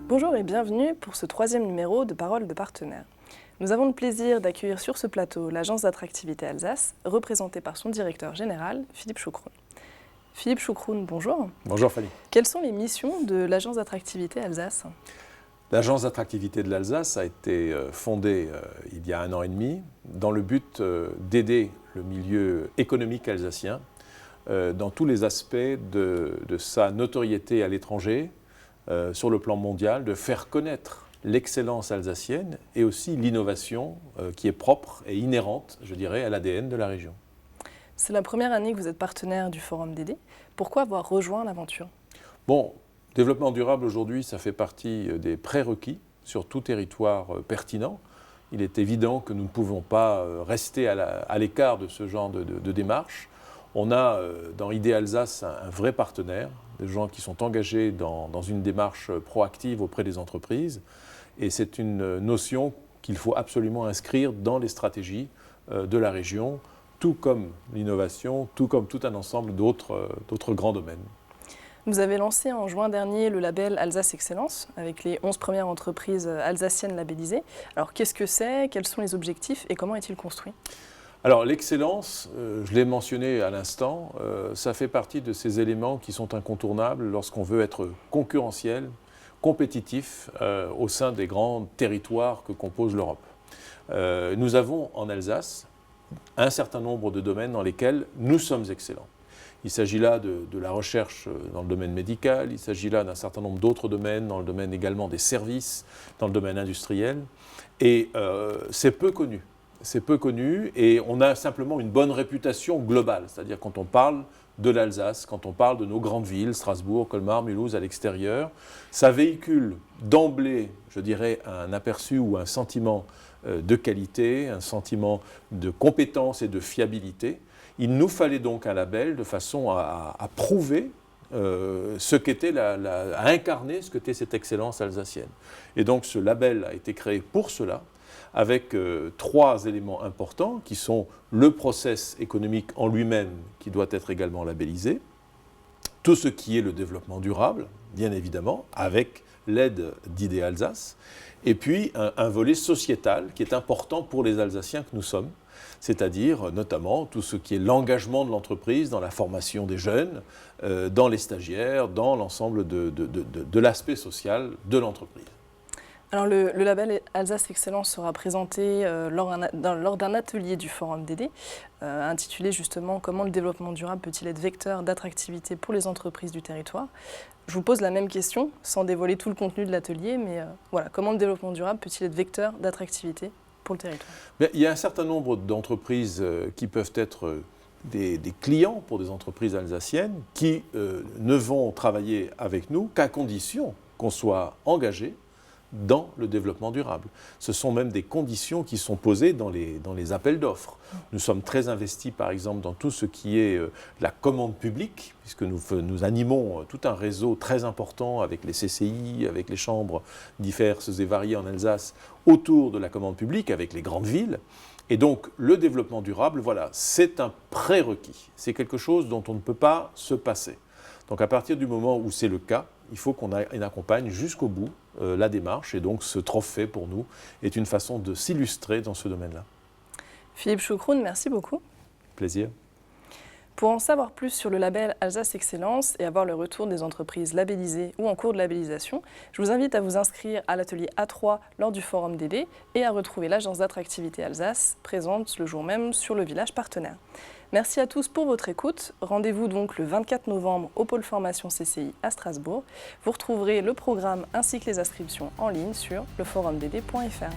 Bonjour et bienvenue pour ce 3e numéro de Paroles de partenaires. Nous avons le plaisir d'accueillir sur ce plateau l'Agence d'attractivité Alsace, représentée par son directeur général, Philippe Choucroune. Philippe Choucroune, bonjour. Bonjour Fanny. Quelles sont les missions de l'Agence d'attractivité Alsace ? L'Agence d'attractivité de l'Alsace a été fondée il y a 1 an et demi dans le but d'aider le milieu économique alsacien dans tous les aspects de sa notoriété à l'étranger, sur le plan mondial, de faire connaître l'excellence alsacienne et aussi l'innovation qui est propre et inhérente, je dirais, à l'ADN de la région. C'est la première année que vous êtes partenaire du Forum DD. Pourquoi avoir rejoint l'aventure ? Bon, développement durable aujourd'hui, ça fait partie des prérequis sur tout territoire pertinent. Il est évident que nous ne pouvons pas rester à l'écart de ce genre de démarche. On a dans ID Alsace un vrai partenaire, des gens qui sont engagés dans une démarche proactive auprès des entreprises. Et c'est une notion qu'il faut absolument inscrire dans les stratégies de la région, tout comme l'innovation, tout comme tout un ensemble d'autres grands domaines. Vous avez lancé en juin dernier le label Alsace Excellence, avec les 11 premières entreprises alsaciennes labellisées. Alors qu'est-ce que c'est ? Quels sont les objectifs et comment est-il construit ? Alors l'excellence, je l'ai mentionné à l'instant, ça fait partie de ces éléments qui sont incontournables lorsqu'on veut être concurrentiel, compétitif au sein des grands territoires que compose l'Europe. Nous avons en Alsace un certain nombre de domaines dans lesquels nous sommes excellents. Il s'agit là de la recherche dans le domaine médical, il s'agit là d'un certain nombre d'autres domaines, dans le domaine également des services, dans le domaine industriel. Et c'est peu connu. C'est peu connu et on a simplement une bonne réputation globale. C'est-à-dire quand on parle de l'Alsace, quand on parle de nos grandes villes, Strasbourg, Colmar, Mulhouse, à l'extérieur, ça véhicule d'emblée, je dirais, un aperçu ou un sentiment de qualité, un sentiment de compétence et de fiabilité. Il nous fallait donc un label de façon à prouver ce qu'était à incarner ce qu'était cette excellence alsacienne. Et donc ce label a été créé pour cela, avec 3 éléments importants qui sont le process économique en lui-même qui doit être également labellisé, tout ce qui est le développement durable, bien évidemment, avec l'aide d'ID Alsace, et puis un volet sociétal qui est important pour les Alsaciens que nous sommes, c'est-à-dire notamment tout ce qui est l'engagement de l'entreprise dans la formation des jeunes, dans les stagiaires, dans l'ensemble de l'aspect social de l'entreprise. Alors le label Alsace Excellence sera présenté lors d'un atelier du Forum DD, intitulé justement « Comment le développement durable peut-il être vecteur d'attractivité pour les entreprises du territoire ?» Je vous pose la même question, sans dévoiler tout le contenu de l'atelier, mais voilà, comment le développement durable peut-il être vecteur d'attractivité pour le territoire ? Il y a un certain nombre d'entreprises qui peuvent être des clients pour des entreprises alsaciennes qui ne vont travailler avec nous qu'à condition qu'on soit engagé dans le développement durable. Ce sont même des conditions qui sont posées dans les appels d'offres. Nous sommes très investis, par exemple, dans tout ce qui est la commande publique, puisque nous animons tout un réseau très important avec les CCI, avec les chambres diverses et variées en Alsace, autour de la commande publique, avec les grandes villes. Et donc, le développement durable, voilà, c'est un prérequis. C'est quelque chose dont on ne peut pas se passer. Donc, à partir du moment où c'est le cas, il faut qu'on accompagne jusqu'au bout la démarche. Et donc, ce trophée, pour nous, est une façon de s'illustrer dans ce domaine-là. Philippe Choucroune, merci beaucoup. Plaisir. Pour en savoir plus sur le label Alsace Excellence et avoir le retour des entreprises labellisées ou en cours de labellisation, je vous invite à vous inscrire à l'atelier A3 lors du Forum DD et à retrouver l'Agence d'attractivité Alsace, présente le jour même sur le village partenaire. Merci à tous pour votre écoute. Rendez-vous donc le 24 novembre au pôle formation CCI à Strasbourg. Vous retrouverez le programme ainsi que les inscriptions en ligne sur leforumdd.fr.